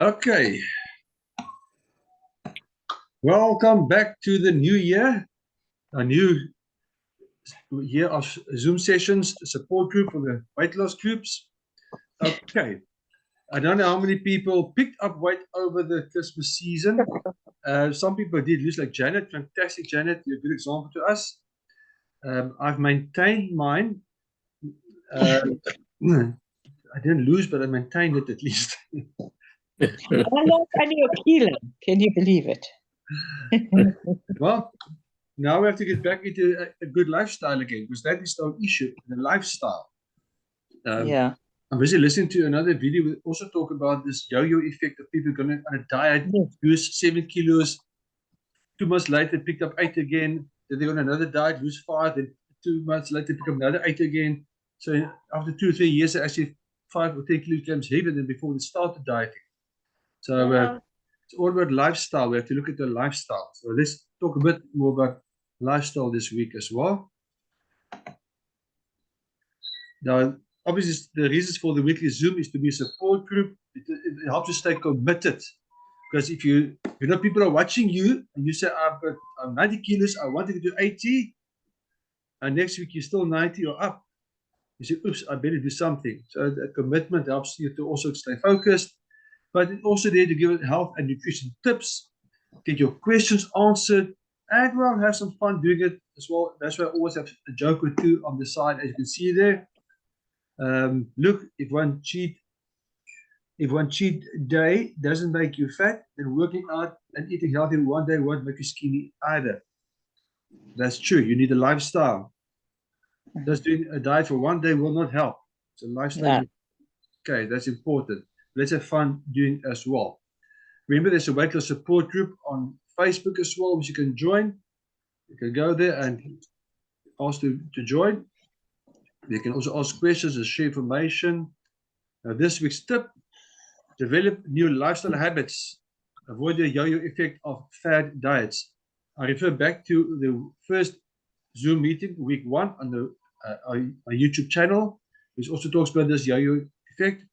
Okay, welcome back to the new year, a new year of Zoom sessions, support group for the weight loss groups. Okay, I don't know how many people picked up weight over the Christmas season. Some people did lose, like Janet, fantastic Janet, you're a good example to us. I've maintained mine. I didn't lose, but I maintained it at least. I lost only a kilo. Can you believe it? Well, now we have to get back into a good lifestyle again, because that is our issue, the lifestyle. Yeah. I'm busy listening to another video. We also talk about this yo-yo effect of people going on a diet, lose 7 kilos, 2 months later picked up 8 again, then they go on another diet, lose 5, then 2 months later pick up another 8 again. So after 2 or 3 years, they're actually 5 or 10 kilograms heavier than before they started dieting. So it's all about lifestyle. We have to look at the lifestyle. So let's talk a bit more about lifestyle this week as well. Now, obviously, the reasons for the weekly Zoom is to be a support group. It helps you stay committed. Because if you know people are watching you and you say, I'm 90 kilos, I want to do 80, and next week you're still 90 or up, you say, oops, I better do something. So the commitment helps you to also stay focused, but it's also there to give health and nutrition tips, get your questions answered, and well, have some fun doing it as well. That's why I always have a joke or two on the side, as you can see there. Look, if one cheat day doesn't make you fat, then working out and eating healthy one day won't make you skinny either. That's true. You need a lifestyle. Just doing a diet for one day will not help. It's a lifestyle. Yeah. Okay, that's important. Let's have fun doing as well. Remember, there's a weight loss support group on Facebook as well, which you can join. You can go there and ask to join. You can also ask questions and share information. Now, this week's tip: develop new lifestyle habits. Avoid the yo-yo effect of fad diets. I refer back to the first Zoom meeting, week 1, on the our YouTube channel, which also talks about this yo-yo effect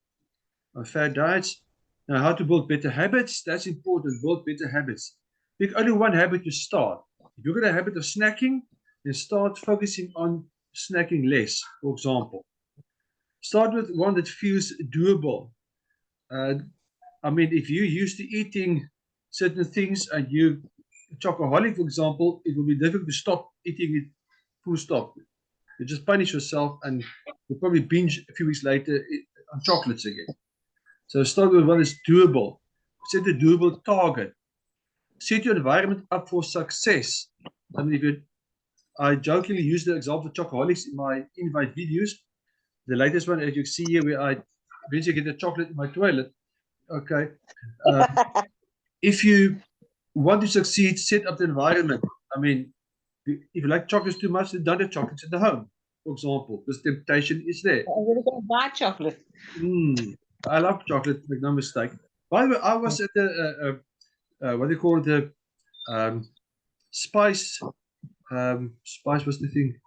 of fad diets. Now, how to build better habits. That's important. Build better habits. Pick only one habit to start. If you've got a habit of snacking, then start focusing on snacking less, for example. Start with one that feels doable. I mean, if you're used to eating certain things and you're a chocoholic, for example, it will be difficult to stop eating it full stop. You just punish yourself and you'll probably binge a few weeks later on chocolates again. So start with what is doable. Set a doable target. Set your environment up for success. I mean, I jokingly use the example of chocoholics in my invite videos. The latest one, as you see here, where I eventually get the chocolate in my toilet. Okay. If you want to succeed, set up the environment. I mean, if you like chocolates too much, then don't have chocolates in the home, for example. This temptation is there. I'm going to go buy chocolate. I love chocolate, make no mistake. By the way, I was at the, what do you call it, the spice, spice was the thing,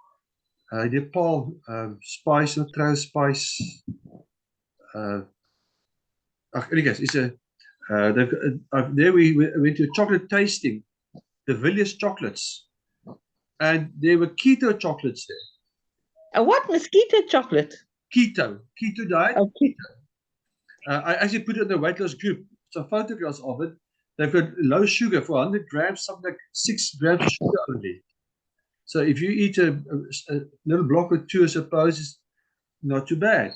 Nepal, spice, not trans spice, anyways, it's a, there we went to a chocolate tasting, the Villiers chocolates, and there were keto chocolates there. A what? Mosquito chocolate? Keto diet. Oh, keto. I actually put it in the weight loss group, some photographs of it. They've got low sugar for 100 grams, something like 6 grams of sugar only. So if you eat a little block or two, I suppose it's not too bad.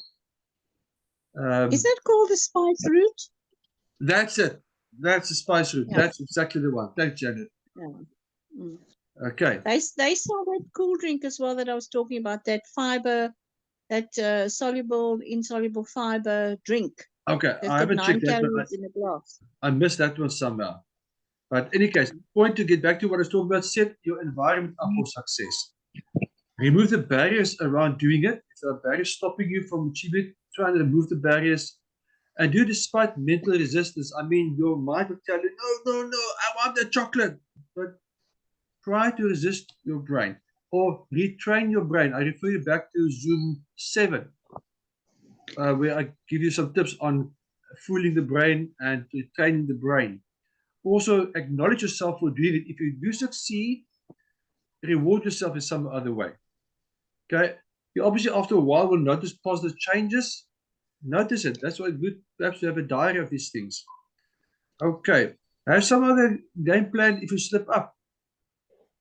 Is that called the spice root? That's it. That's the spice root. Yeah. That's exactly the one. Thanks, Janet. Yeah. Okay. They sell that cool drink as well that I was talking about, that fiber, that soluble, insoluble fiber drink. Okay, I haven't checked that, but in a glass. I missed that one somehow. But in any case, point to get back to what I was talking about, set your environment up for success. Remove the barriers around doing it. If there are barriers stopping you from achieving it, try and remove the barriers. And do despite mental resistance. I mean, your mind will tell you, no, I want the chocolate. But try to resist your brain or retrain your brain. I refer you back to Zoom 7, where I give you some tips on fooling the brain and to train the brain. Also, acknowledge yourself for doing it. If you do succeed, reward yourself in some other way. Okay, you obviously after a while will notice positive changes. Notice it. That's why it's good perhaps to have a diary of these things. Okay, have some other game plan if you slip up.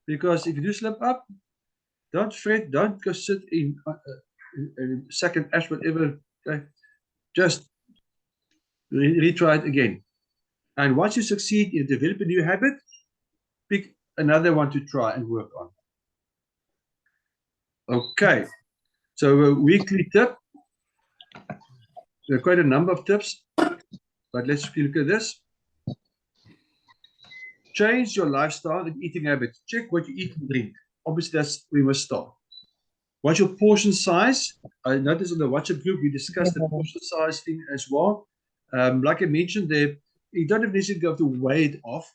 Because if you do slip up, don't fret, don't go sit in second ash, whatever. Okay? Just retry it again. And once you succeed in developing a new habit, pick another one to try and work on. Okay, so a weekly tip. There are quite a number of tips, but let's look at this. Change your lifestyle and eating habits. Check what you eat and drink. Obviously, that's where we must start. What's your portion size? I noticed in the WhatsApp group, we discussed the portion size thing as well. Like I mentioned there, you don't necessarily have to weigh it off.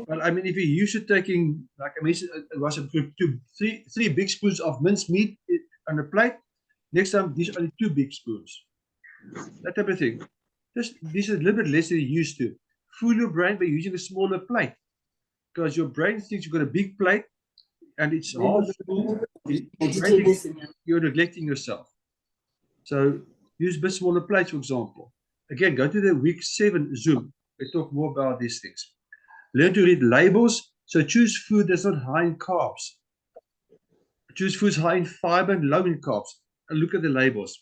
But I mean, if you're used to taking, like I mentioned, it was a group, three big spoons of minced meat on a plate. Next time, these are only 2 big spoons. That type of thing. Just this is a little bit less than you're used to. Fool your brain by using a smaller plate, because your brain thinks you've got a big plate and it's half full. You're neglecting yourself. So use a bit smaller plates, for example. Again, go to the week 7 Zoom. We talk more about these things. Learn to read labels. So choose food that's not high in carbs. Choose foods high in fiber and low in carbs. And look at the labels.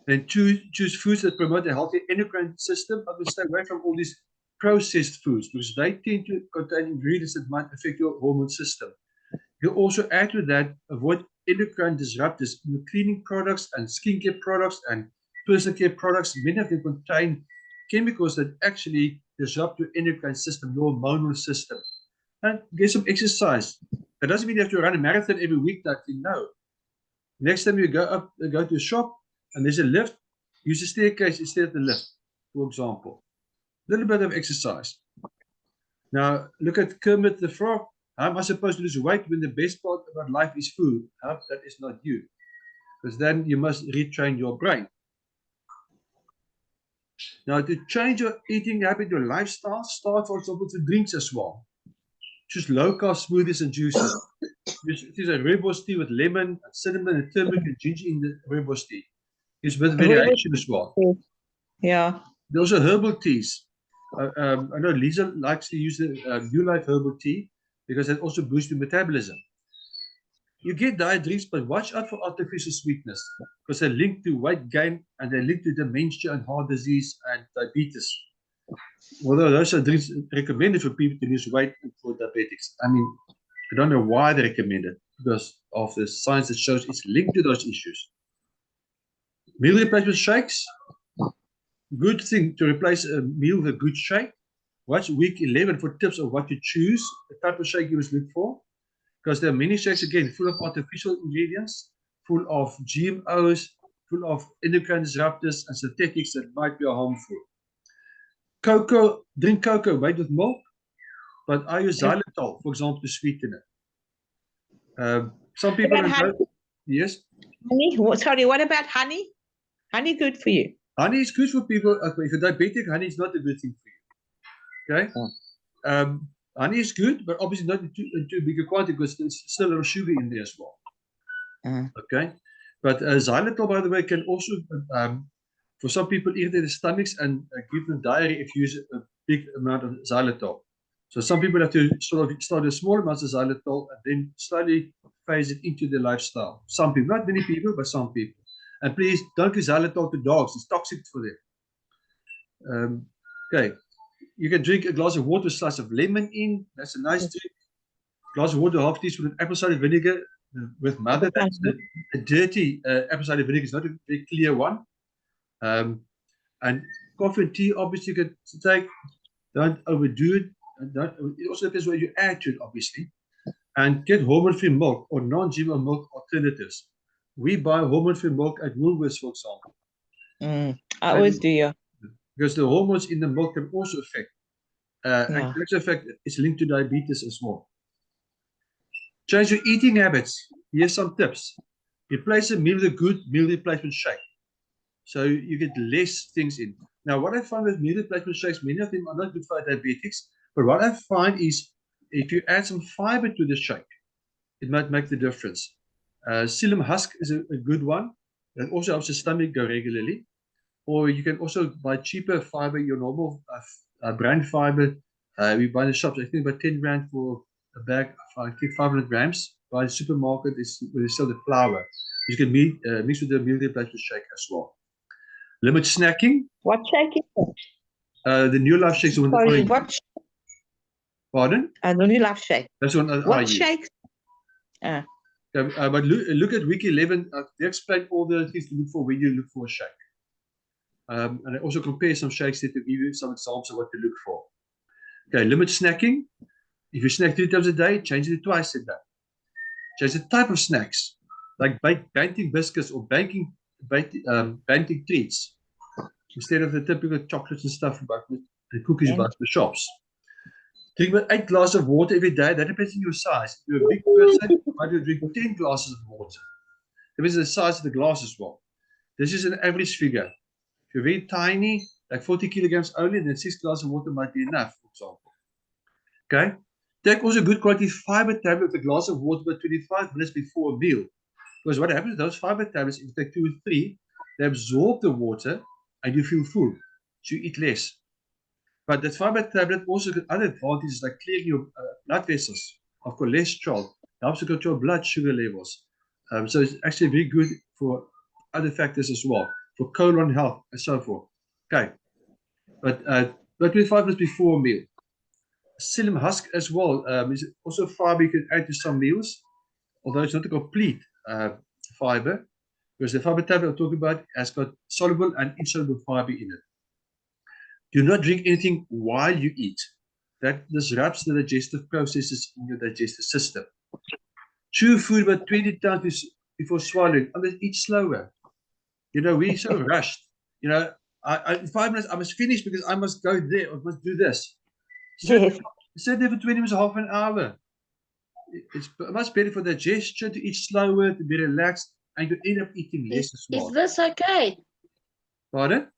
And choose foods that promote a healthy endocrine system. I would stay away from all these processed foods because they tend to contain ingredients that might affect your hormone system. You also add to that, avoid endocrine disruptors. Cleaning products and skincare products and personal care products, many of them contain chemicals that actually disrupt your endocrine system, your hormonal system. And get some exercise. That doesn't mean you have to run a marathon every week, that thing, no. Next time you go to a shop and there's a lift, use a staircase instead of the lift, for example. A little bit of exercise. Now, look at Kermit the Frog. How am I supposed to lose weight when the best part about life is food? That is not you. Because then you must retrain your brain. Now, to change your eating habit, your lifestyle, start, for example, with drinks as well. Choose low-carb smoothies and juices. Use a rooibos tea with lemon, and cinnamon, and turmeric, and ginger in the rooibos tea. Use a bit of variation as well. Yeah. There's also herbal teas. I know Lisa likes to use the New Life herbal tea because it also boosts your metabolism. You get diet drinks, but watch out for artificial sweetness because they're linked to weight gain and they're linked to dementia and heart disease and diabetes. Although those are drinks recommended for people to lose weight and for diabetics. I mean, I don't know why they recommend it because of the science that shows it's linked to those issues. Meal replacement shakes. Good thing to replace a meal with a good shake. Watch week 11 for tips of what to choose, the type of shake you must look for. Because there are many shakes, again, full of artificial ingredients, full of GMOs, full of endocrine disruptors and synthetics that might be harmful. Cocoa, drink cocoa made with milk, but I use xylitol, for example, to sweeten it. Some people don't know. Yes? Honey? Sorry, what about honey? Honey good for you? Honey is good for people. If you're diabetic, honey is not a good thing for you. Okay? Honey is good, but obviously not in too big a quantity because there's still a lot of sugar in there as well. Okay? But xylitol, by the way, can also, for some people, irritate their stomachs and give them diarrhea if you use a big amount of xylitol. So some people have to sort of start with small amounts of xylitol and then slowly phase it into their lifestyle. Some people, not many people, but some people. And please don't give xylitol to dogs. It's toxic for them. Okay. You can drink a glass of water with a slice of lemon in. That's a nice drink. Glass of water, half teaspoon of apple cider vinegar with mother. That's a dirty apple cider vinegar. It's not a very clear one. And coffee and tea, obviously, you can take. Don't overdo it. It also depends what you add to it, obviously. And get hormone-free milk or non-GMO milk alternatives. We buy hormone-free milk at Woolworths, for example. I always do, yeah. Because the hormones in the milk can also affect. And also affect, it's linked to diabetes as well. Change your eating habits. Here's some tips. Replace a meal with a good meal replacement shake. So you get less things in. Now, what I find with meal replacement shakes, many of them are not good for diabetics, but what I find is if you add some fiber to the shake, it might make the difference. Psyllium husk is a good one. That also helps the stomach go regularly. Or you can also buy cheaper fiber, your normal brand fiber. We buy in the shops, I think about 10 rand for a bag, I think 500 grams. By the supermarket is where they sell the flour. You can mix with the meal replacement shake as well. Limit snacking. What shake is it? The New Life shakes. Sorry, what? Pardon? The New Life shake. That's one. What shakes? But look at week 11. They explain all the things to look for when you look for a shake. And I also compare some shakes to give you some examples of what to look for. Okay, limit snacking. If you snack 3 times a day, change it to twice a day. Change the type of snacks, like banting biscuits or banting treats, instead of the typical chocolates and stuff about the cookies about the shops. Drink about 8 glasses of water every day. That depends on your size. If you're a big person, you might drink 10 glasses of water. Depends on the size of the glass as well. This is an average figure. If you're very tiny, like 40 kilograms only, then 6 glasses of water might be enough, for example. Okay? Take also good quality fiber tablet with a glass of water about 25 minutes before a meal. Because what happens with those fiber tablets, if you take 2 or 3, they absorb the water and you feel full. So you eat less. But that fiber tablet also got other advantages like clearing your blood vessels of cholesterol, helps to control blood sugar levels. So it's actually very good for other factors as well, for colon health and so forth. Okay. But 25 minutes before a meal. Psyllium husk as well is also fiber you can add to some meals, although it's not a complete fiber, because the fiber tablet I'm talking about has got soluble and insoluble fiber in it. Do not drink anything while you eat. That disrupts the digestive processes in your digestive system. Chew food about 20 times before swallowing. Others eat slower. You know, we're so rushed. You know, in 5 minutes I must finish because I must go there or must do this. Sit there for 20 minutes, half an hour. It's much better for digestion to eat slower, to be relaxed, and to end up eating less as well. Is this okay? Pardon?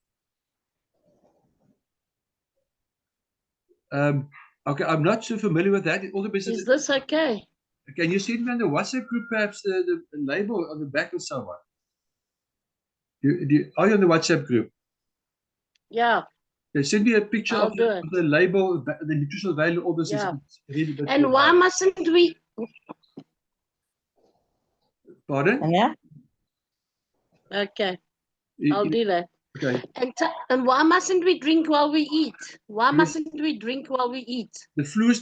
Okay, I'm not so familiar with that. All the business. Is this okay? Can you see it on the WhatsApp group, perhaps the label on the back or someone? Are you on the WhatsApp group? Yeah. They send me a picture of the label, the nutritional value, all this. Yeah. Really and why mustn't we? Pardon? Yeah. Okay. I'll do that. Okay. And why mustn't we drink while we eat? Why mustn't we drink while we eat? The fluids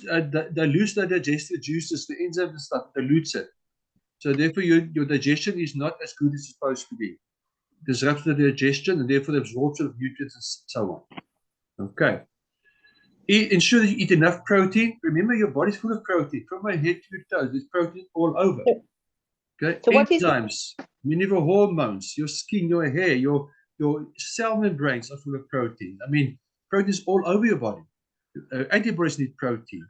dilutes the digestive juices, the enzymes and stuff, dilutes it. So therefore your digestion is not as good as it's supposed to be. Disrupts the digestion and therefore the absorption of nutrients and so on. Okay. Ensure that you eat enough protein. Remember, your body's full of protein. From my head to your toes, there's protein all over. Okay. So enzymes, mineral hormones, your skin, your hair, your cell membranes are full of protein. I mean, protein is all over your body. Antibodies need protein.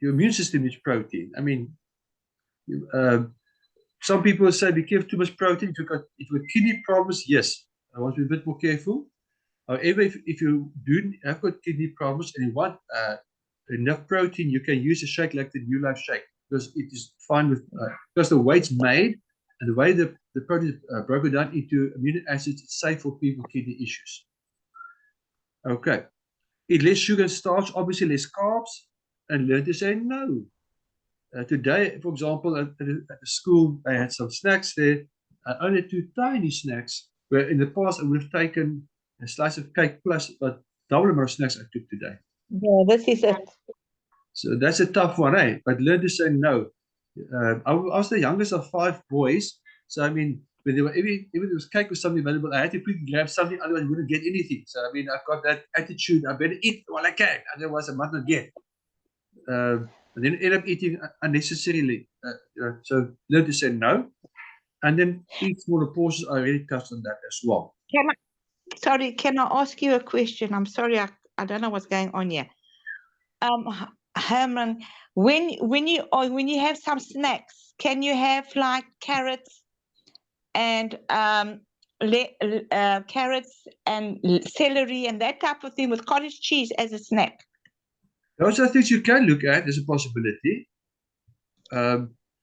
Your immune system needs protein. I mean, some people say be careful too much protein. If you've got kidney problems, yes, I want to be a bit more careful. However, if you do have got kidney problems and you want enough protein, you can use a shake like the New Life shake, because it is fine with because the weight's made and the way the protein is broken down into amino acids, it's safe for people with kidney issues. Okay. Eat less sugar and starch, obviously less carbs, and learn to say no. Today, for example, at the school, I had some snacks there, only 2 tiny snacks, where in the past I would have taken a slice of cake plus about double amount of snacks I took today. Yeah, this is it. So that's a tough one, eh? But learn to say no. I was the youngest of 5 boys, so I mean, when there were if there was cake or something available, I had to quickly grab something, otherwise I wouldn't get anything. So I mean, I've got that attitude. I better eat while I can, otherwise I might not get. And then end up eating unnecessarily. So learn to say no, and then eat smaller portions. I already touched on that as well. Can I ask you a question? I'm sorry, I don't know what's going on here. Herman, when you have some snacks, can you have like carrots and carrots and celery and that type of thing with cottage cheese as a snack. Those are things you can look at as a possibility.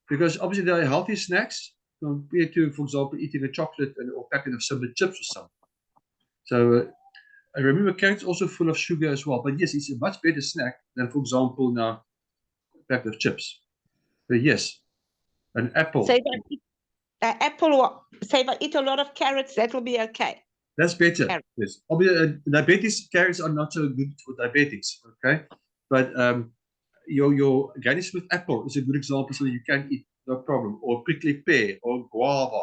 Because obviously there are healthy snacks compared to, for example, eating a chocolate or a packet of simple chips or something. So I remember carrots also full of sugar as well. But yes, it's a much better snack than, for example, now a packet of chips. But yes, an apple. So if I eat, say if I eat a lot of carrots, that will be okay. That's better. Carrots. Yes. Obviously, carrots are not so good for diabetics. Okay, but your Granny Smith apple is a good example, so you can eat no problem. Or prickly pear, or guava,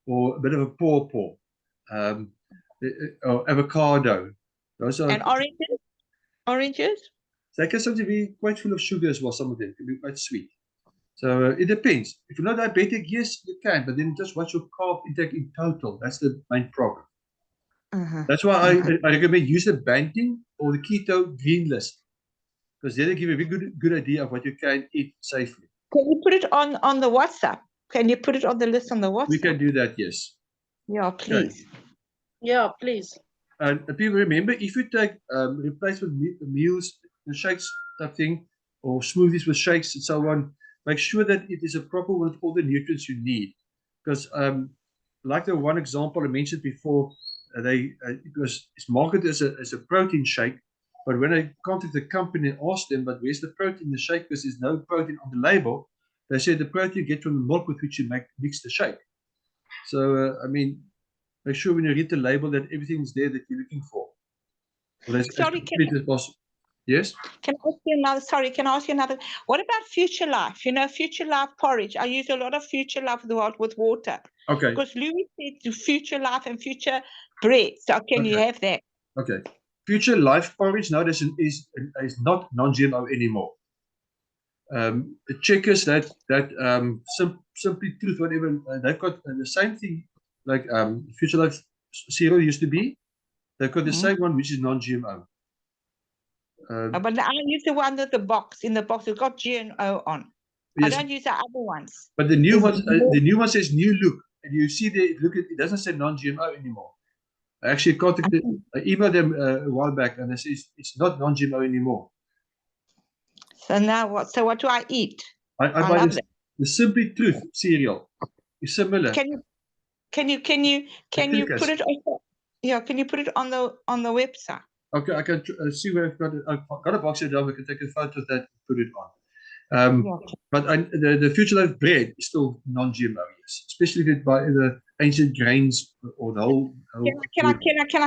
or a bit of a pawpaw, or avocado. Those are. And oranges. Oranges. They can sometimes be quite full of sugar as well. Some of them can be quite sweet. So it depends. If you're not diabetic, yes, you can, but then just watch your carb intake in total. That's the main problem. That's why I recommend use the banting or the keto green list, because then they give you a very good idea of what you can eat safely. Can you put it on the WhatsApp? Can you put it on the list on the WhatsApp? We can do that, yes. Yeah, please. Okay. Yeah, please. And people remember, if you take replacement meals, shakes type thing, or smoothies with shakes and so on, make sure that it is a proper one with all the nutrients you need. Because like the one example I mentioned before, it's marketed as a protein shake, but when I contacted the company and asked them, but where's the protein in the shake, because there's no protein on the label, they said the protein you get from the milk with which you mix the shake. So I mean, make sure when you read the label that everything's there that you're looking for. Well, Sorry, as possible. Yes? Can I ask you another? Sorry, can I ask you another? What about Future Life? You know, Future Life porridge. I use a lot of Future Life with water. Okay. Because Louis said Future Life and Future Bread. So can you have that? Okay. Future Life porridge now is not non-GMO anymore. The checkers that Simply Truth, whatever, they've got the same thing like Future Life cereal used to be. They've got the same one which is non-GMO. But I use the one with the box. In the box, it's got GMO on. Yes. I don't use the other ones. But the new one says new look, and you see it doesn't say non-GMO anymore. I actually I emailed them a while back, and they say it's not non-GMO anymore. So now what? So what do I eat? I buy the Simply Truth cereal. It's similar. Can you put it on? Yeah, can you put it on the website? Okay, I can see where I've got a box here. We can take a photo of that and put it on. But the Future Life bread is still non-GMO, yes, especially if it's by the ancient grains or the whole. Can I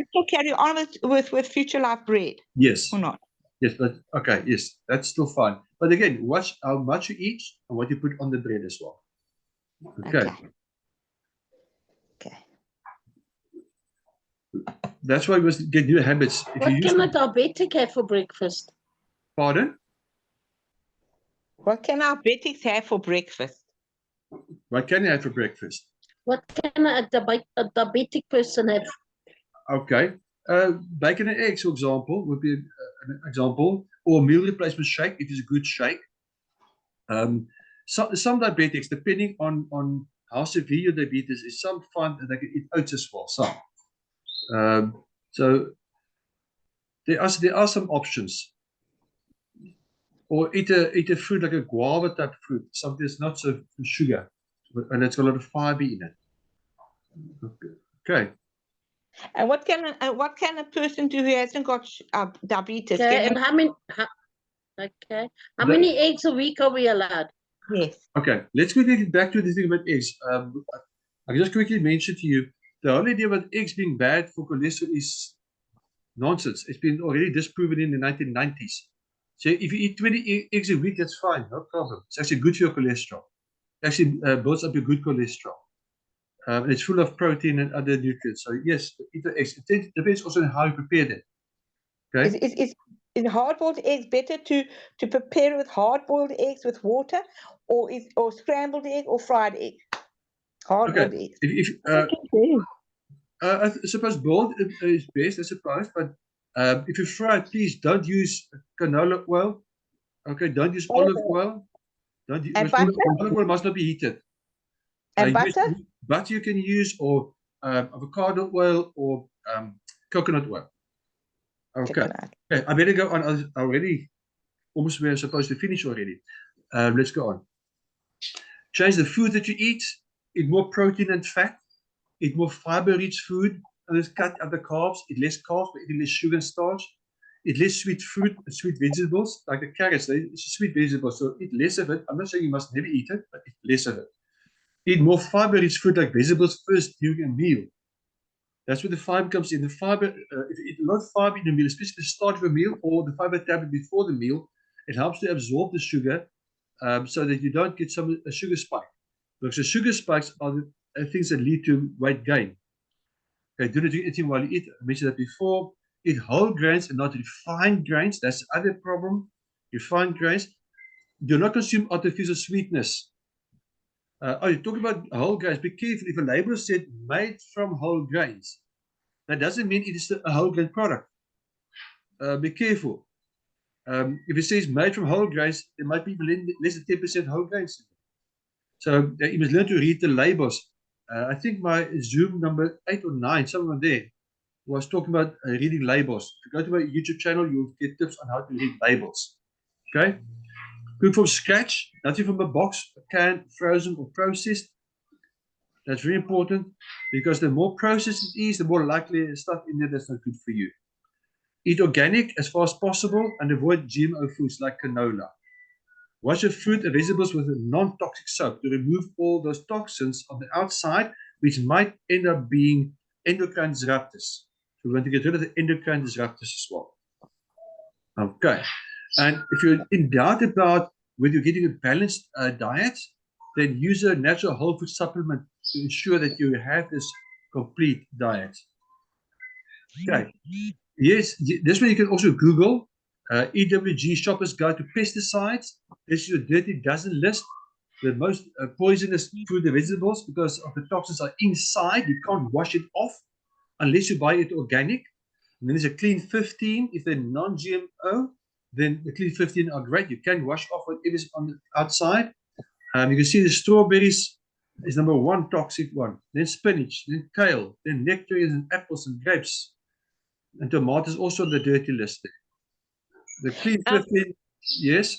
still carry on with Future Life bread? Yes. Or not? Yes, but okay, yes, that's still fine. But again, watch how much you eat and what you put on the bread as well. Okay. That's why we must get new habits. What can a diabetic have for breakfast? Pardon? What can our diabetics have for breakfast? What can you have for breakfast? What can a diabetic person have? Okay. Bacon and eggs, for example, would be an example. Or meal replacement shake, if it's a good shake. Some diabetics, depending on how severe your diabetes is, some find that they can eat oats as well. Some. So there are some options. Or eat a fruit like a guava type fruit, something that's not so sugar, and it's got a lot of fiber in it. Okay. And what can a person do who hasn't got diabetes? Okay, and how many eggs a week are we allowed? Yes. Okay, let's quickly get back to this thing about eggs. I just quickly mentioned to you the whole idea about eggs being bad for cholesterol is nonsense. It's been already disproven in the 1990s. So if you eat 20 eggs a week, that's fine, no problem. It's actually good for your cholesterol. It actually builds up your good cholesterol. It's full of protein and other nutrients. So yes, eat the eggs. It depends also on how you prepare them. Okay. Is hard-boiled eggs better to prepare with hard-boiled eggs with water, or scrambled egg or fried egg? Hard-boiled eggs. I suppose boiled is best, I suppose. But if you fry it, please don't use canola oil. Okay, don't use olive oil. And butter? Olive oil must not be heated. And butter? Butter you can use, or avocado oil or coconut oil. Okay. Coconut. Okay, I better go on. I was already almost we're supposed to finish already. Let's go on. Change the food that you eat. Eat more protein and fat. Eat more fiber-rich food. And let's cut out the carbs. Eat less carbs, but eat less sugar and starch. Eat less sweet fruit and sweet vegetables, like the carrots. It's a sweet vegetable, so eat less of it. I'm not saying you must never eat it, but eat less of it. Eat more fiber-rich food like vegetables first during a meal. That's where the fiber comes in. The fiber, if you eat a lot of fiber in the meal, especially the start of a meal or the fiber tablet before the meal, it helps to absorb the sugar so that you don't get a sugar spike. Because the sugar spikes are the things that lead to weight gain. Okay, do not do anything while you eat. I mentioned that before. Eat whole grains and not refined grains. That's the other problem. Refined grains. Do not consume artificial sweetness. You talk about whole grains. Be careful. If a label said made from whole grains, that doesn't mean it is a whole grain product. Be careful. If it says made from whole grains, there might be less than 10% whole grains. So you must learn to read the labels. I think my Zoom number 8 or 9, somewhere there, was talking about reading labels. If you go to my YouTube channel, you'll get tips on how to read labels. Okay? Cook from scratch, nothing from a box, a can, frozen or processed. That's very important because the more processed it is, the more likely there's stuff in there that's not good for you. Eat organic as far as possible and avoid GMO foods like canola. Wash your fruit and vegetables with a non-toxic soap to remove all those toxins on the outside, which might end up being endocrine disruptors. So we want to get rid of the endocrine disruptors as well. Okay. And if you're in doubt about whether you're getting a balanced diet, then use a natural whole food supplement to ensure that you have this complete diet. Okay. Yes, this one you can also Google EWG Shopper's Guide to Pesticides. This is your dirty dozen list. The most poisonous fruit and vegetables because of the toxins are inside. You can't wash it off unless you buy it organic. And then there's a clean 15. If they're non-GMO, then the clean 15 are great. You can wash off whatever is on the outside. You can see the strawberries is number 1 toxic one. Then spinach, then kale, then nectarines and apples and grapes. And tomatoes also on the dirty list there. The clean 15, yes?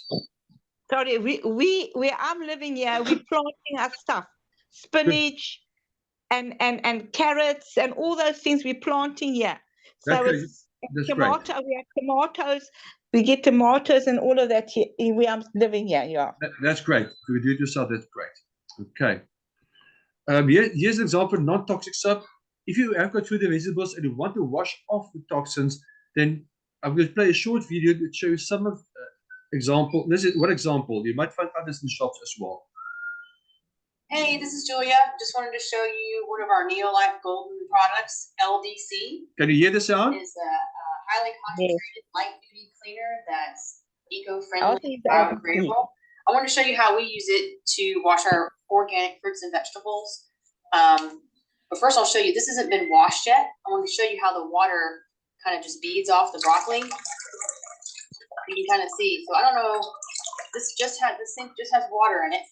Sorry, where I'm living here, we're planting our stuff. Spinach and carrots and all those things we're planting here. So Okay, it's that's tomato, we have tomatoes, we get tomatoes and all of that here where I'm living here, yeah. That's great. If you do it yourself, that's great. Okay. Here's an example of non-toxic soap. If you have got food and vegetables and you want to wash off the toxins, then I'm going to play a short video to show you some of example. This is one example. You might find others in shops as well. Hey, this is Julia. Just wanted to show you one of our Neolife Golden products, LDC. Can you hear the sound? It's a highly concentrated light duty cleaner that's eco-friendly, biodegradable. I want to show you how we use it to wash our organic fruits and vegetables. But first I'll show you, this hasn't been washed yet. I want to show you how the water kind of just beads off the broccoli. You can kind of see. So I don't know, this thing just has water in it.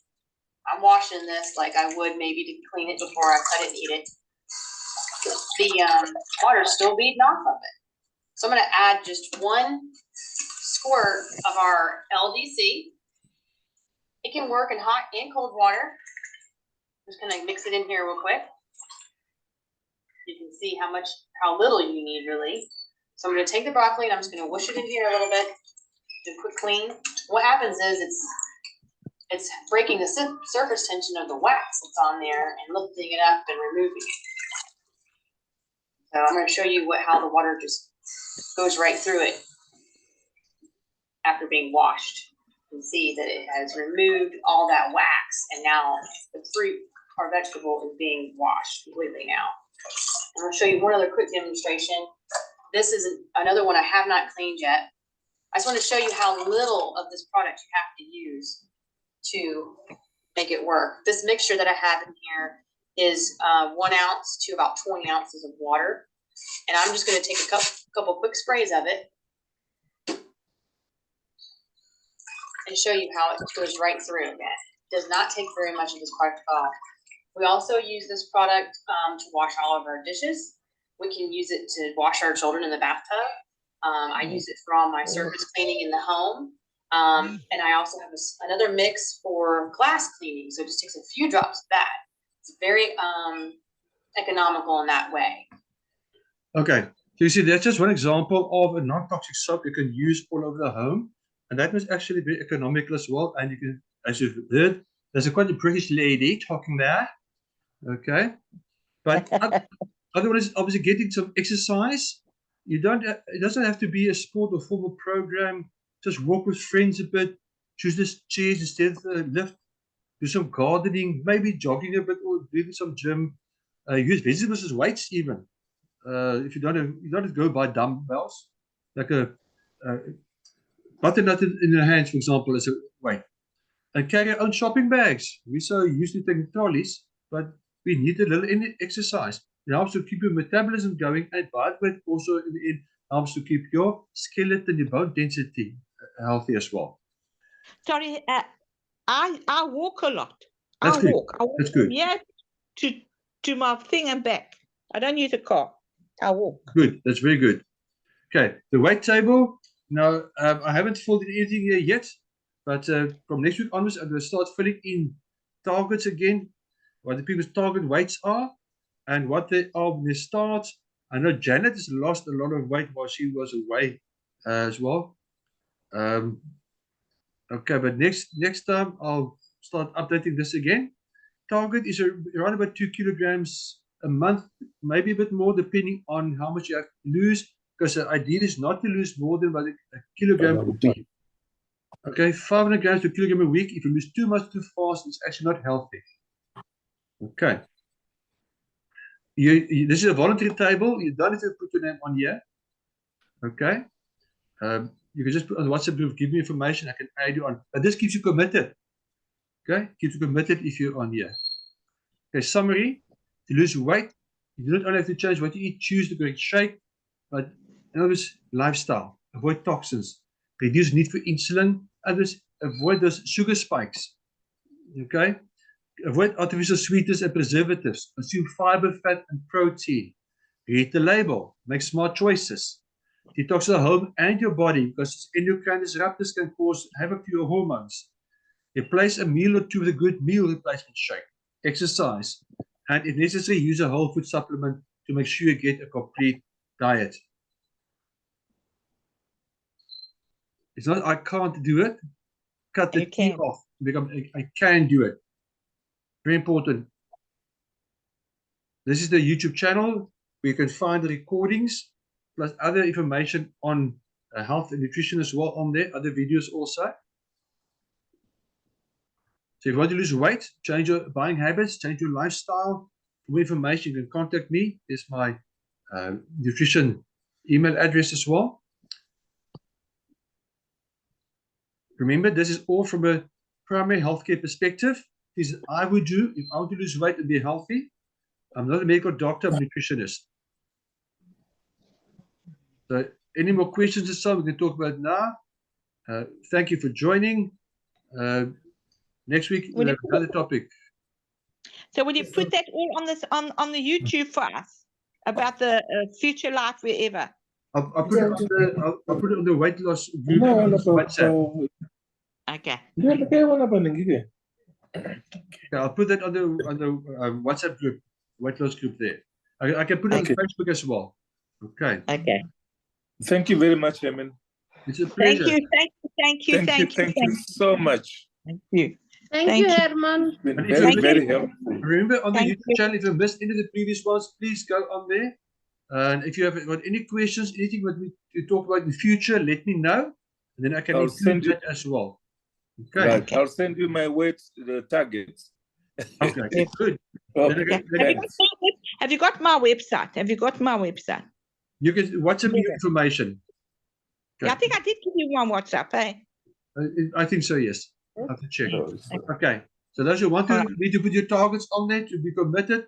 I'm washing this like I would maybe to clean it before I cut it and eat it. The water's still beading off of it. So I'm going to add just 1 squirt of our LDC. It can work in hot and cold water. I'm just going to mix it in here real quick. You can see how little you need really. So I'm going to take the broccoli and I'm just going to whoosh it in here a little bit. Do a quick clean. What happens is it's breaking the surface tension of the wax that's on there and lifting it up and removing it. So I'm going to show you how the water just goes right through it after being washed. You can see that it has removed all that wax and now the fruit or vegetable is being washed completely now. I'm going to show you one other quick demonstration. This is another one I have not cleaned yet. I just want to show you how little of this product you have to use to make it work. This mixture that I have in here is 1 ounce to about 20 ounces of water. And I'm just going to take a couple quick sprays of it and show you how it goes right through. It does not take very much of this product at all. We also use this product to wash all of our dishes. We can use it to wash our children in the bathtub. I use it for all my surface cleaning in the home. And I also have another mix for glass cleaning. So it just takes a few drops of that. It's very economical in that way. Okay, so you see that's just one example of a non-toxic soap you can use all over the home, and that was actually very economical as well. And you can, as you've heard, there's quite a British lady talking there. Okay, but otherwise, obviously, getting some exercise. You don't. It doesn't have to be a sport or formal program. Just walk with friends a bit. Choose this chairs instead of the lift. Do some gardening, maybe jogging a bit, or doing some gym. Use vegetables as weights even. If you don't have to go buy dumbbells, like a butternut in your hands, for example, is a weight. And carry your own shopping bags. We so used to take trolleys, but we need a little exercise. It helps to keep your metabolism going, and by the way, also in the end helps to keep your skeleton, your bone density healthy as well. Sorry, I walk a lot. That's I good. walk. I walk That's from good. here to my thing and back. I don't use a car. I walk. Good. That's very good. Okay, the weight table. Now, I haven't filled in anything here yet, but from next week onwards, I'm going to start filling in targets again, what the people's target weights are, and what they are when they start. I know Janet has lost a lot of weight while she was away as well. Okay, but next time I'll start updating this again. Target is around about 2 kilograms a month, maybe a bit more depending on how much you have to lose, because the idea is not to lose more than about a kilogram a week. Okay, 500 grams to a kilogram a week. If you lose too much too fast, it's actually not healthy. Okay. This is a voluntary table. You don't have to put your name on here. Okay. You can just put on the WhatsApp group, give me information, I can add you on. But this keeps you committed. Okay, keeps you committed if you're on here. Okay, summary. To lose weight, you do not only have to change what you eat, choose the correct shape, but others lifestyle. Avoid toxins. Reduce need for insulin. Others avoid those sugar spikes. Okay. Avoid artificial sweeteners and preservatives. Consume fiber, fat, and protein. Read the label. Make smart choices. Detox the home and your body, because endocrine disruptors can cause havoc to your hormones. Replace a meal or two with a good meal replacement shake. Exercise. And if necessary, use a whole food supplement to make sure you get a complete diet. It's not I can't do it. Cut the T off. I can do it. Very important. This is the YouTube channel where you can find the recordings plus other information on health and nutrition as well on there, other videos also. So if you want to lose weight, change your buying habits, change your lifestyle, for more information, you can contact me. There's my nutrition email address as well. Remember, this is all from a primary healthcare perspective. Things that I would do if I want to lose weight and be healthy. I'm not a medical doctor, I'm a nutritionist. So any more questions or something we can talk about now? Thank you for joining. Next week we'll have another topic. So will you put that all on this on the YouTube for us about the future life wherever? I'll put it on the weight loss group on WhatsApp. Okay. Okay, I'll put that on the WhatsApp group, weight loss group there. I can put it on Facebook as well. Okay. Okay. Thank you very much, Emin. It's a pleasure. Thank you so much. Thank you. Thank you, Herman. Very, very helpful. Remember, on the YouTube channel, if you missed any of the previous ones, please go on there. And if you have got any questions, anything that we talk about in the future, let me know. And then I can include that as well. Okay. Right. I'll send you my weight targets. Okay, good. Okay. Have you got my website? You can WhatsApp me information. Okay. Yeah, I think I did give you one WhatsApp, eh? I think so, yes. I have to check. Okay. So those who want to need to put your targets on there to be committed,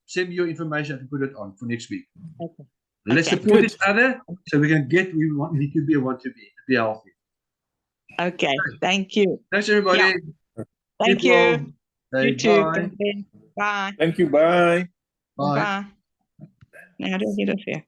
send me your information. I can put it on for next week. Okay. Let's support each other so we can get we need to be healthy. Okay. Thank you. Thanks everybody. Yeah. Thank you. Hey, You too. bye. Bye. Thank you. Bye. Bye. Bye. Nou, dat is niet veel.